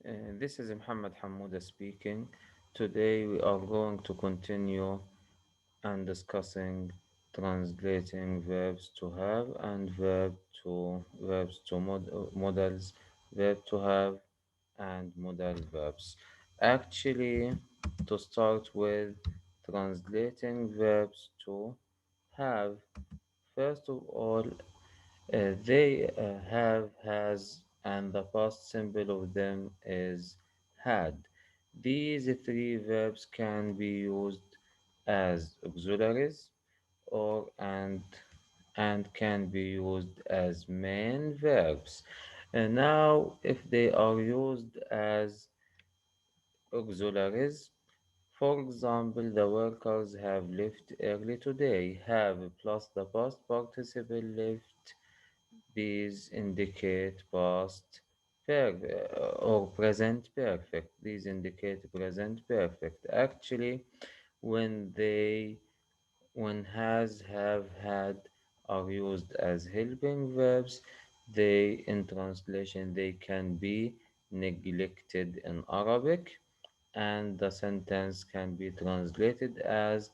This is محمد حمودة speaking. Today we are going to continue and discussing translating verbs to have and verbs to models, verb to have and modal verbs. Actually, to start with translating verbs to have, first of all, they have, has, and the past simple of them is had. These three verbs can be used as auxiliaries or and can be used as main verbs. And now, if they are used as auxiliaries, for example, the workers have left early today. Have plus the past participle left. These indicate past perfect or present perfect. These indicate present perfect. Actually, when they when has, have, had are used as helping verbs, they in translation they can be neglected in Arabic, and the sentence can be translated as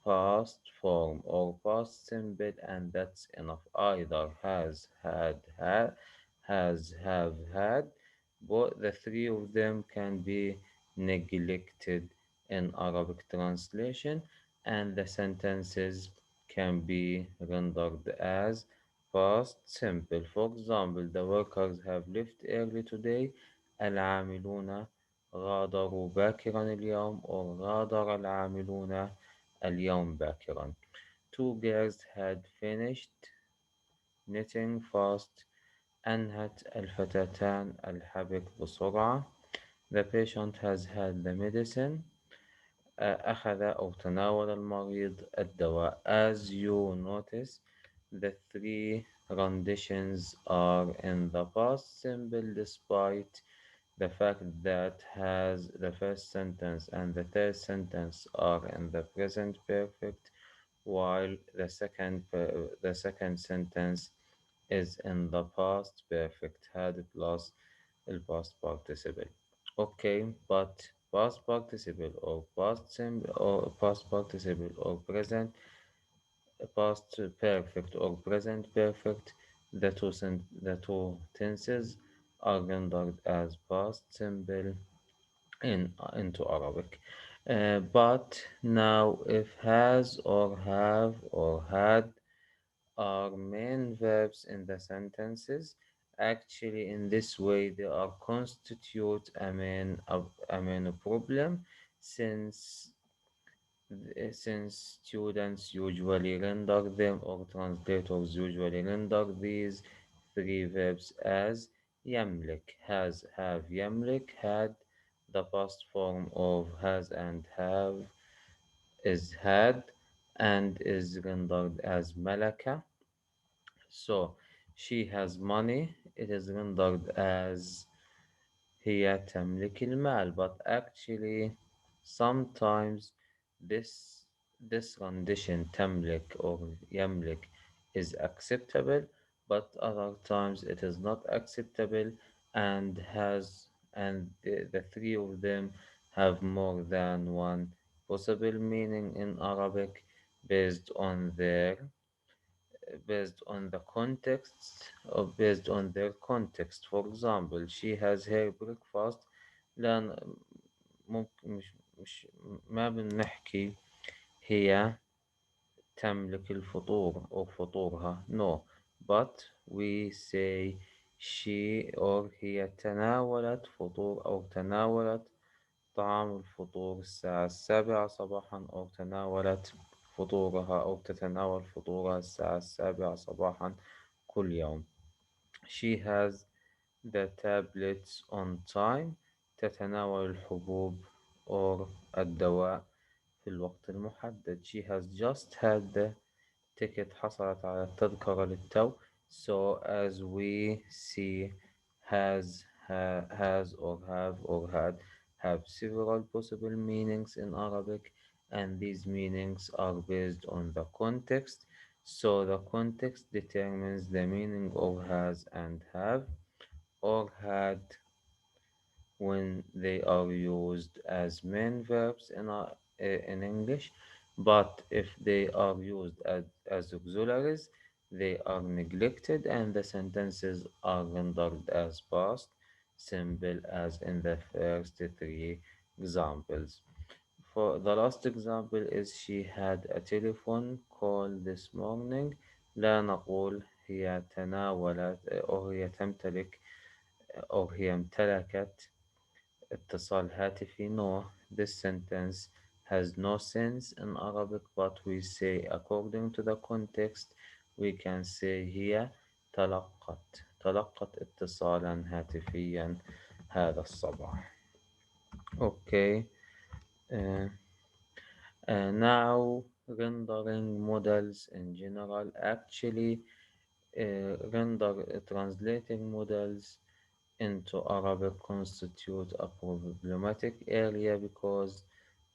past form or past simple, and that's enough. Either has, had, has, have, had. Both the three of them can be neglected in Arabic translation, and the sentences can be rendered as past simple. For example, the workers have left early today. العاملون غادروا باكرا اليوم or غادر العاملون اليوم باكرا. Two girls had finished knitting fast. أنهت الفتاتان الحبك بسرعة. The patient has had the medicine. أخذ أو تناول المريض الدواء. As you notice, the three renditions are in the past simple despite the fact that has the first sentence and the third sentence are in the present perfect, while the second sentence is in the past perfect had plus the past participle. Okay, but past participle or past simple or past participle or present past perfect or present perfect, the two tenses are rendered as past simple into Arabic. But now, if has or have or had are main verbs in the sentences, actually, in this way, they are constitute a main problem, since since students usually render them or translators usually render these three verbs as يملك, has, have, يملك, had. The past form of has and have is had and is rendered as malaka. So she has money, it is rendered as هي تملك المال. But actually, sometimes this this rendition تملك or يملك is acceptable, but other times it is not acceptable, and the three of them have more than one possible meaning in Arabic based on their based on the context or based on their context. For example, she has her breakfast. لأن ممكن مش ما بنحكي هي تملك الفطور أو فطورها. No, but we say she or هي تناولت فطور أو تناولت طعام الفطور الساعة 7 صباحا، أو تناولت فطورها أو تتناول فطورها الساعة 7 صباحا كل يوم. She has the tablets on time. تتناول الحبوب or الدواء في الوقت المحدد. She has just had the ticket. حصلت على التذكرة للتو. So as we see, has or have or had have several possible meanings in Arabic, and these meanings are based on the context. So the context determines the meaning of has and have or had when they are used as main verbs in English, but if they are used as auxiliaries, they are neglected and the sentences are rendered as past simple as in the first three examples. For the last example is she had a telephone call this morning. لا نقول هي تناولت أو هي تمتلك أو هي امتلكت اتصال هاتفي. No, this sentence has no sense in Arabic, but we say according to the context we can say هي تلقت اتصالا هاتفيا هذا الصباح. Okay. Uh, now rendering models in general. Actually, translating models into Arabic constitute a problematic area because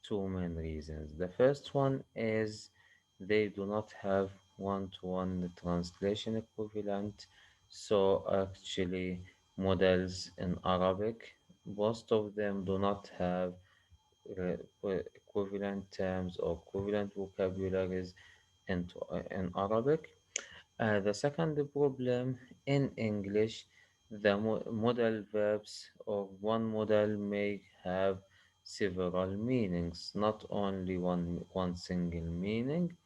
two main reasons. The first one is they do not have one-to-one translation equivalent. So actually models in Arabic, most of them do not have equivalent terms or equivalent vocabularies in Arabic. The second problem in English, the modal verbs or one modal may have several meanings, not only one single meaning.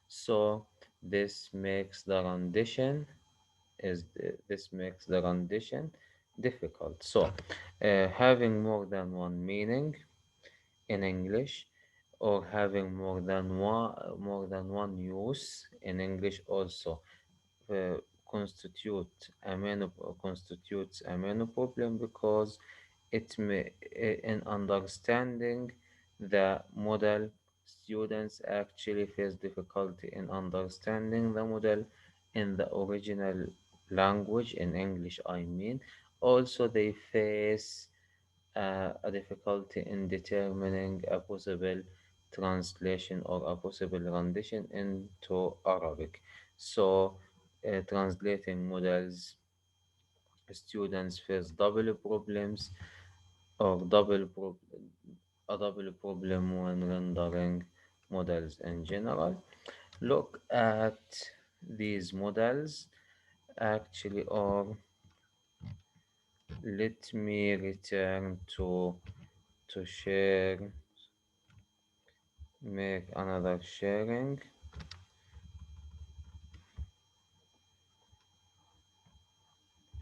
So this makes the rendition this makes the rendition difficult. So having more than one meaning in English or having more than one use in English also uh, constitutes a main problem because it may in understanding the model, students actually face difficulty in understanding the model in the original language in English, I mean. Also they face a difficulty in determining a possible translation or a possible rendition into Arabic. So, translating models, students face double problems or a double problem when rendering models in general. Look at these models actually, or let me return to share, make another sharing,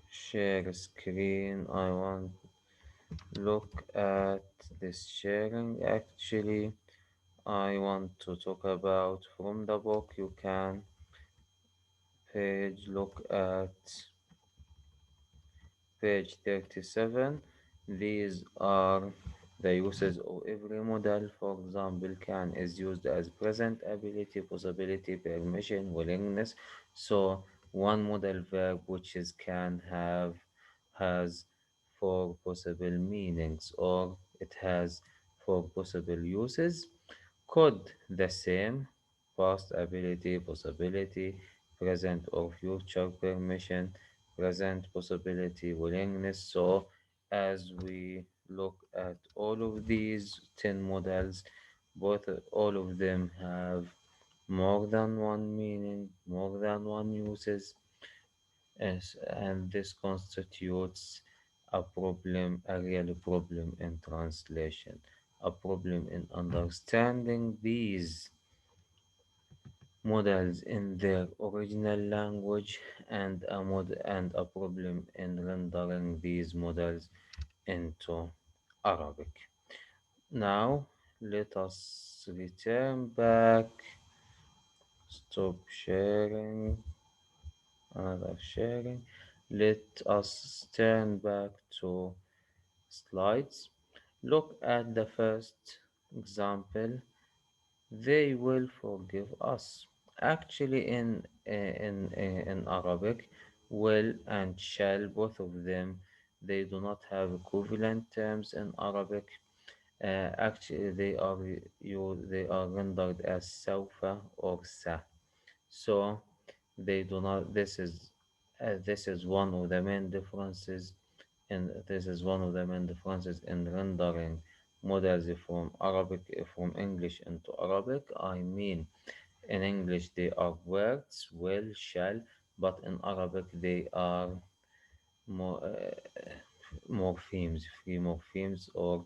share screen. I want look at this sharing. Actually, I want to talk about from the book. You can look at page 37. These are the uses of every model. For example, can is used as present ability, possibility, permission, willingness. So one model verb which is can has four possible meanings or it has four possible uses. Could the same past ability, possibility, present or future permission, present possibility, willingness. So, as we look at all of these 10 models, all of them have more than one meaning, more than one uses, and this constitutes a real problem in translation, a problem in understanding these models in their original language, and a problem in rendering these models into Arabic. Now, let us return back, stop sharing, another sharing. Let us turn back to slides. Look at the first example. They will forgive us. Actually, in Arabic, will and shall, both of them, they do not have equivalent terms in Arabic. Actually, they are rendered as sawfa or sa. So they do not. This is one of the main differences and this is one of the main differences in rendering models from English into Arabic. I mean, in English they are words, will, shall, but in Arabic they are more morphemes, free morphemes or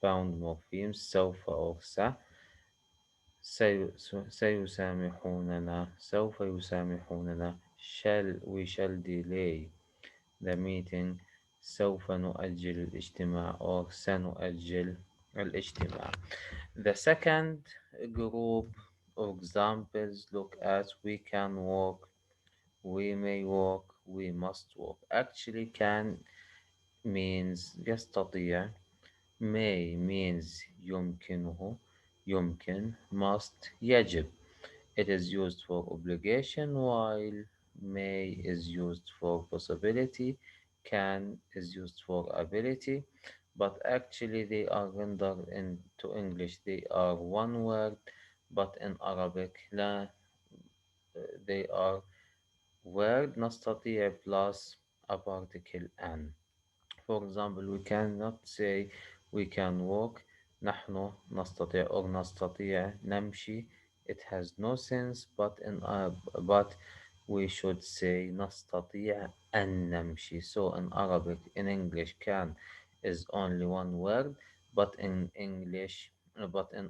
bound morphemes. سوف or سا. سوف يسامحوننا. We shall delay the meeting. سوف نؤجل الاجتماع or سنؤجل الاجتماع. The second group of examples look at we can walk, we may walk, we must walk. Actually can means يستطيع, may means يمكنه, يمكن, must يجب. It is used for obligation while may is used for possibility, can is used for ability, but actually they are rendered into English. They are one word, but in Arabic لا, they are word نستطيع plus a particle an. For example, we cannot say we can walk. نحن نستطيع or نستطيع نمشي. It has no sense, but we should say نستطيع أن نمشي. So in Arabic, in English, can is only one word, but in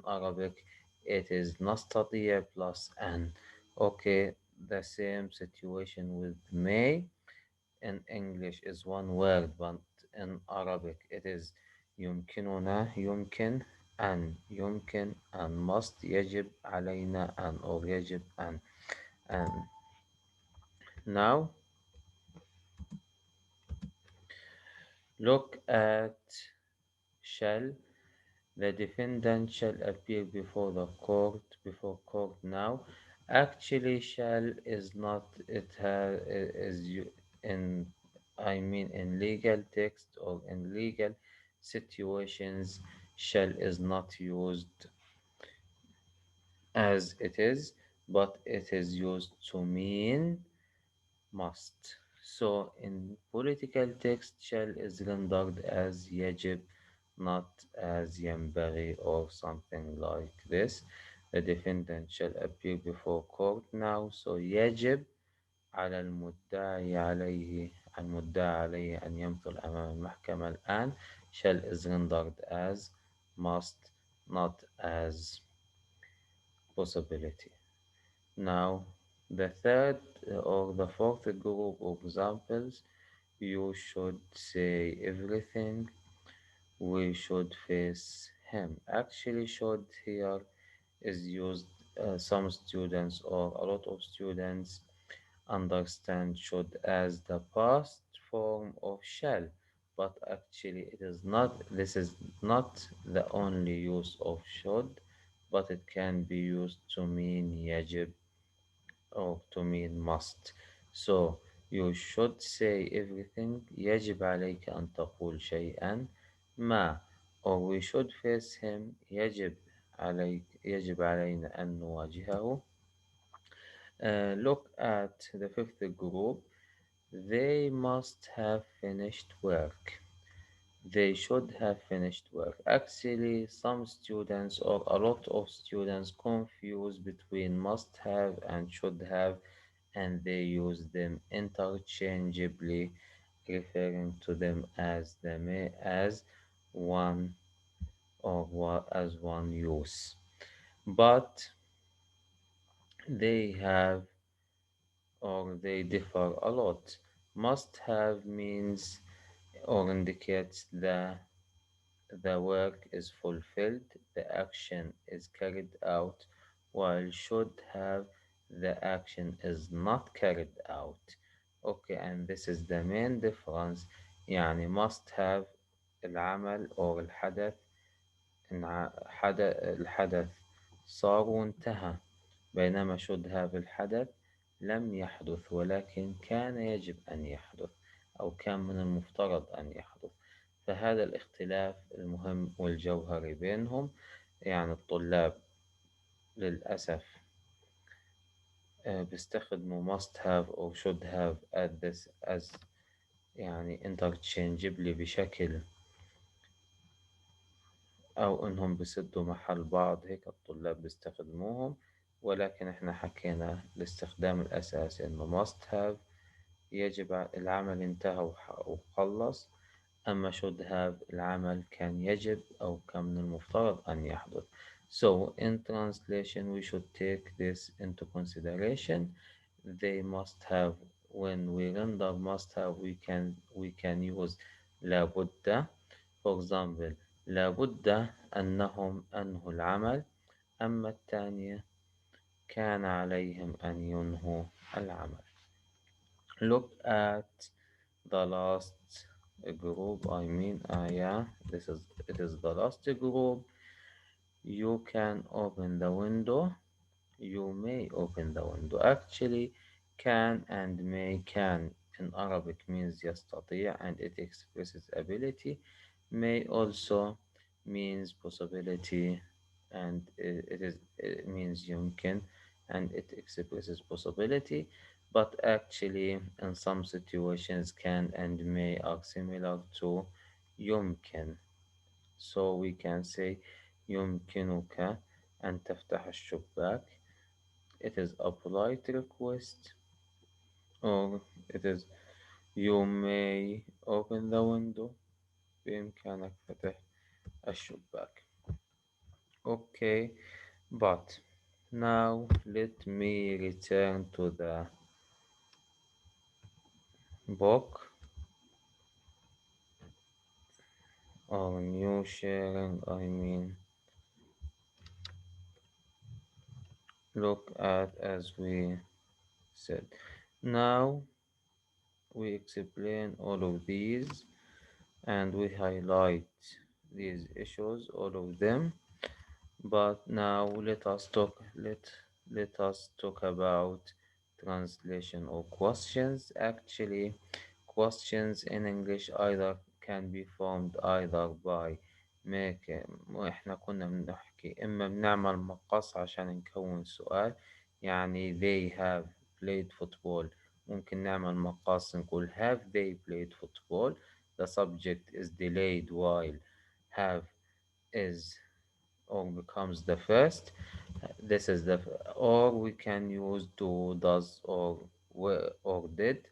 Arabic, it is نستطيع plus أن. Okay, the same situation with may in English is one word, but in Arabic it is يمكننا, يمكن أن, يمكن أن, must, يجب علينا أن, or يجب أن. And now look at shall. The defendant shall appear before the court, before court now. Actually, shall is not, it has, in, I mean, in legal text or in legal situations, shall is not used as it is, but it is used to mean must. So in political text, shall is rendered as يجب, not as ينبغي or something like this. The defendant shall appear before court now. So يجب على المدعي عليه أن يمثل أمام المحكمة الآن. Shall is rendered as must, not as possibility. Now, the third or the fourth group of examples, you should say everything, we should face him. Actually, should here is used, some students or a lot of students understand should as the past form of shall, but actually it is not. This is not the only use of should, but it can be used to mean يجب or to mean must. So you should say everything. يجب عليك أن تقول شيئا ما, or we should face him. يجب علينا أن نواجهه. Look at the fifth group. They must have finished work. They should have finished work. Actually, some students or a lot of students confuse between must have and should have, and they use them interchangeably, referring to them as as one as one use. But they have or they differ a lot. Must have means or indicates the work is fulfilled, the action is carried out, while should have, the action is not carried out. Okay, and this is the main difference. يعني must have العمل أو الحدث الحدث صار وانتهى، بينما should have الحدث لم يحدث ولكن كان يجب أن يحدث أو كان من المفترض أن يحدث. فهذا الاختلاف المهم والجوهري بينهم. يعني الطلاب للأسف بيستخدموا must have or should have as يعني interchangeably بشكل، أو إنهم بيسدوا محل بعض، هيك الطلاب بيستخدموهم. ولكن إحنا حكينا الاستخدام الأساسي إنه must have، يجب العمل انتهى وخلص. أما should have العمل كان يجب أو كان من المفترض أن يحدث. So in translation we should take this into consideration. They must have. When we render must have, we can use لابد. For example, لابد أنهم أنهوا العمل. أما الثانية كان عليهم أن ينهوا العمل. Look at the last group. Yeah, it is the last group. You can open the window. You may open the window. Actually, can and may, can in Arabic means يستطيع and it expresses ability. May also means possibility, and it means يمكن and it expresses possibility. But actually, in some situations, can and may are similar to يمكن. So we can say يمكنك أن تفتح الشباك. It is a polite request, or it is you may open the window. بإمكانك فتح الشباك. Okay, but now let me return to the book or new sharing. Look at as we said. Now we explain all of these and we highlight these issues, all of them. But now let us talk about translation or questions. Actually, questions in English either can be formed either by make. احنا كنا بنحكي إما بنعمل مقص عشان نكون سؤال، يعني they have played football. ممكن نعمل مقاس نقول have they played football. The subject is delayed while have is or becomes the first. This is or we can use do, does, or were, or did.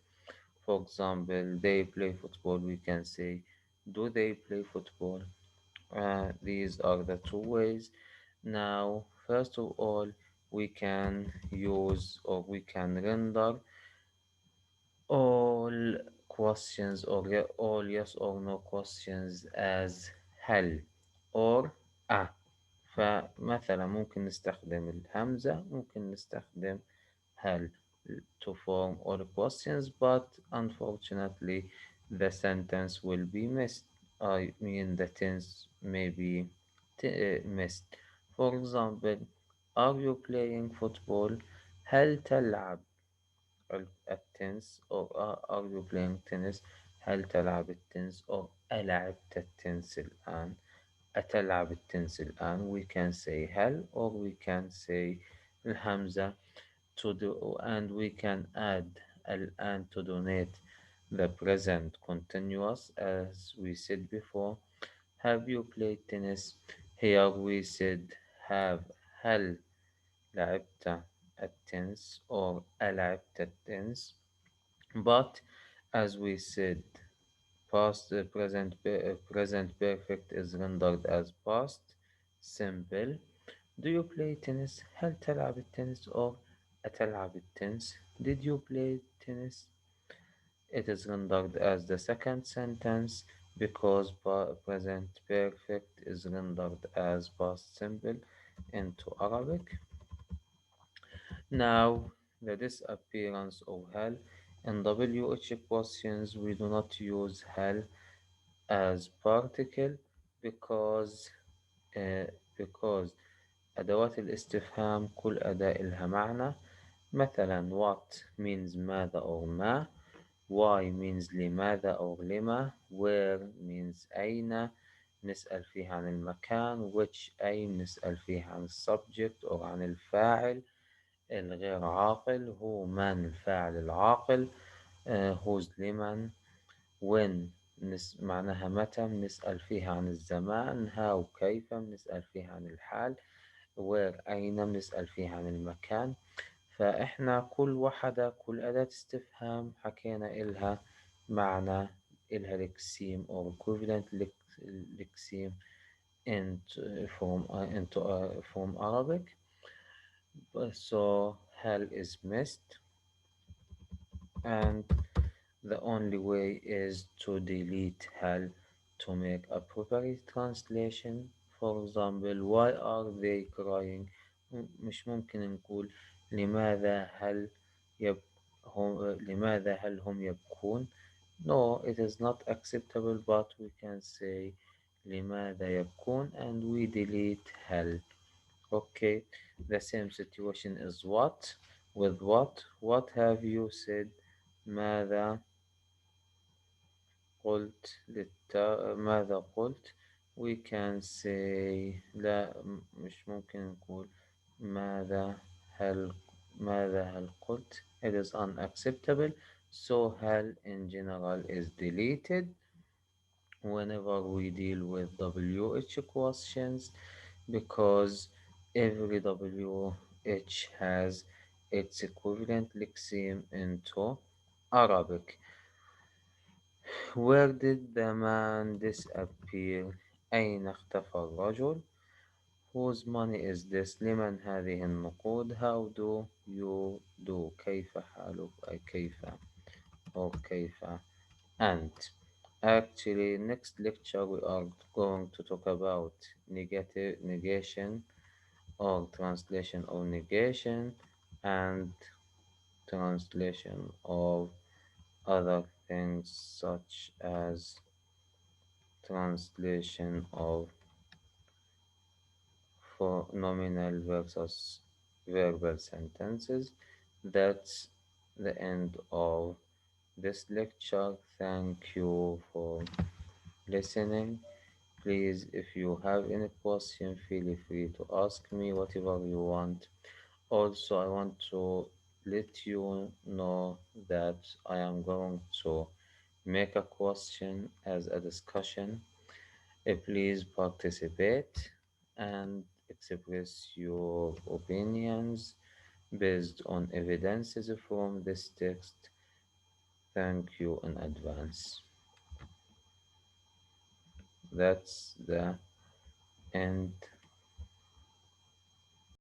For example, they play football. We can say, do they play football? These are the two ways. Now, first of all, we can use or we can render all questions or all yes or no questions as هل or فمثلا ممكن نستخدم الهمزة، ممكن نستخدم هل to form all questions, but unfortunately the sentence will be missed. I mean the tense may be missed. For example, are you playing football? هل تلعب التنس or are you playing tennis؟ هل تلعب التنس or ألعبت التنس الآن؟ أتلعب التنس الآن. We can say هل or we can say الهمزة to do, and we can add الآن to donate the present continuous as we said before. Have you played tennis? Here we said have. هل لعبت التنس or ألعبت التنس؟ But as we said, present perfect is rendered as past simple. Do you play tennis? هل تلعب التنس or أتلعب التنس؟ Did you play tennis? It is rendered as the second sentence because present perfect is rendered as past simple into Arabic. Now, the disappearance of hal. In WH questions, we do not use hal as particle because uh, because أدوات الاستفهام كل أداة إلها معنى. مثلا what means ماذا أو ما، why means لماذا أو لما، where means أين نسأل فيه عن المكان، which أين نسأل فيه عن السبجكت أو عن الفاعل الغير عاقل، هو من الفاعل العاقل، whose لمن. when معناها متى، بنسأل فيها عن الزمان. how كيف، بنسأل فيها عن الحال. where أين، بنسأل فيها عن المكان. فإحنا كل واحدة، كل أداة استفهام حكينا إلها معنى، إلها لكسيم or equivalent لكسيم from Arabic. So hell is missed, and the only way is to delete hell to make a proper translation. For example, why are they crying؟ مش ممكن نقول لماذا هل لماذا هل هم يبكون. No, it is not acceptable, but we can say لماذا يبكون and we delete hell. Okay, the same situation is what? With what? What have you said? ماذا ماذا قلت. we can say لا، مش ممكن نقول ماذا هل هل قلت. it is unacceptable. So hell in general is deleted whenever we deal with WH questions, because every WH has its equivalent lexeme into Arabic. Where did the man disappear? أين اختفى الرجل? Whose money is this? لمن هذه النقود? How do you do? كيف حالك؟ أي كيف أو كيف أنت. Actually, next lecture we are going to talk about negation or translation of negation and translation of other things such as translation of for nominal versus verbal sentences. That's the end of this lecture. Thank you for listening. Please, if you have any question, feel free to ask me whatever you want. Also, I want to let you know that I am going to make a question as a discussion. Please participate and express your opinions based on evidences from this text. Thank you in advance. That's the end